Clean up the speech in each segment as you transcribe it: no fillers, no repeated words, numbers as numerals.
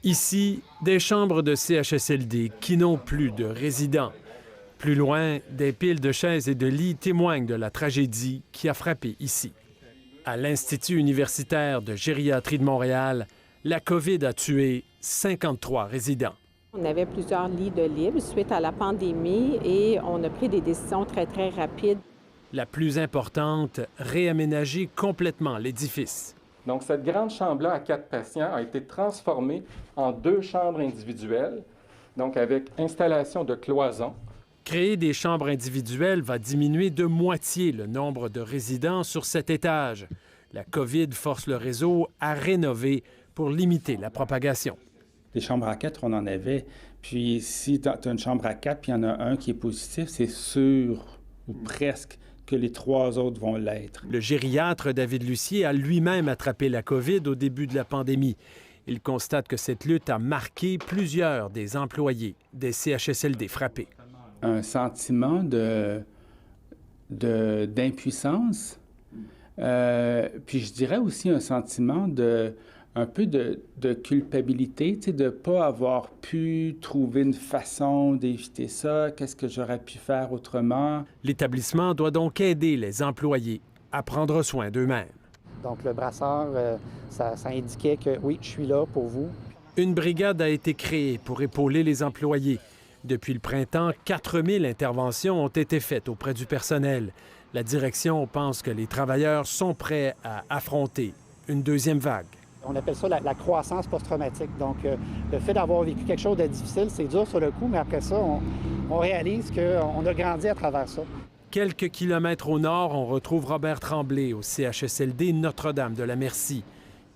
Ici, des chambres de CHSLD qui n'ont plus de résidents. Plus loin, des piles de chaises et de lits témoignent de la tragédie qui a frappé ici. À l'Institut universitaire de gériatrie de Montréal, la COVID a tué 53 résidents. On avait plusieurs lits de libres suite à la pandémie et on a pris des décisions très, très rapides. La plus importante, réaménager complètement l'édifice. Donc, cette grande chambre-là à 4 patients a été transformée en 2 chambres individuelles, donc avec installation de cloisons. Créer des chambres individuelles va diminuer de moitié le nombre de résidents sur cet étage. La COVID force le réseau à rénover pour limiter la propagation. Les chambres à 4, on en avait. Puis si tu as une chambre à 4 puis il y en a un qui est positif, c'est sûr, ou presque, que les 3 autres vont l'être. Le gériatre David Lucier a lui-même attrapé la COVID au début de la pandémie. Il constate que cette lutte a marqué plusieurs des employés des CHSLD frappés. Un sentiment d'impuissance, puis je dirais aussi un sentiment un peu de culpabilité, de ne pas avoir pu trouver une façon d'éviter ça, qu'est-ce que j'aurais pu faire autrement. L'établissement doit donc aider les employés à prendre soin d'eux-mêmes. Donc le brasseur, ça indiquait que oui, je suis là pour vous. Une brigade a été créée pour épauler les employés. Depuis le printemps, 4000 interventions ont été faites auprès du personnel. La direction pense que les travailleurs sont prêts à affronter une deuxième vague. On appelle ça la croissance post-traumatique. Donc, le fait d'avoir vécu quelque chose de difficile, c'est dur sur le coup, mais après ça, on réalise qu'on a grandi à travers ça. Quelques kilomètres au nord, on retrouve Robert Tremblay au CHSLD Notre-Dame-de-la-Merci.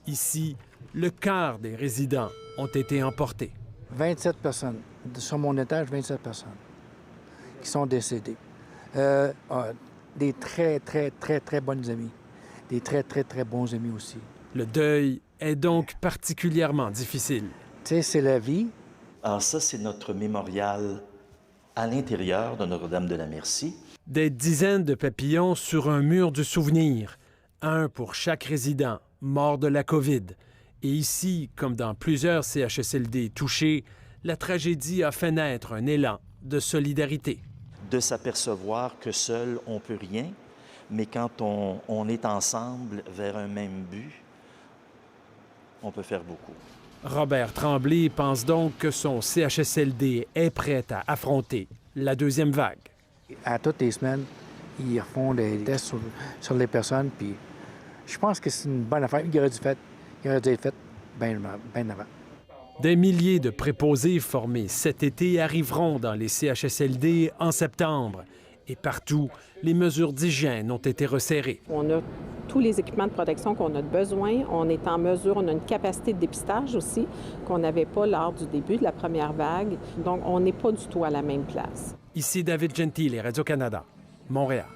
Ici, le quart des résidents ont été emportés. 27 personnes. Sur mon étage, 27 personnes qui sont décédées. Des très, très, très, très bonnes amies. Des très, très, très bons amis aussi. Le deuil est donc particulièrement difficile. Tu sais, c'est la vie. Alors ça, c'est notre mémorial à l'intérieur de Notre-Dame-de-la-Merci. Des dizaines de papillons sur un mur du souvenir. Un pour chaque résident mort de la COVID. Et ici, comme dans plusieurs CHSLD touchés, la tragédie a fait naître un élan de solidarité. De s'apercevoir que seul, on ne peut rien, mais quand on est ensemble vers un même but, on peut faire beaucoup. Robert Tremblay pense donc que son CHSLD est prêt à affronter la deuxième vague. À toutes les semaines, ils font des tests sur les personnes, puis je pense que c'est une bonne affaire. Il aurait dû être fait bien avant. Des milliers de préposés formés cet été arriveront dans les CHSLD en septembre. Et partout, les mesures d'hygiène ont été resserrées. On a tous les équipements de protection qu'on a besoin. On est en mesure, on a une capacité de dépistage aussi qu'on n'avait pas lors du début de la première vague. Donc, on n'est pas du tout à la même place. Ici David Gentile, Radio-Canada, Montréal.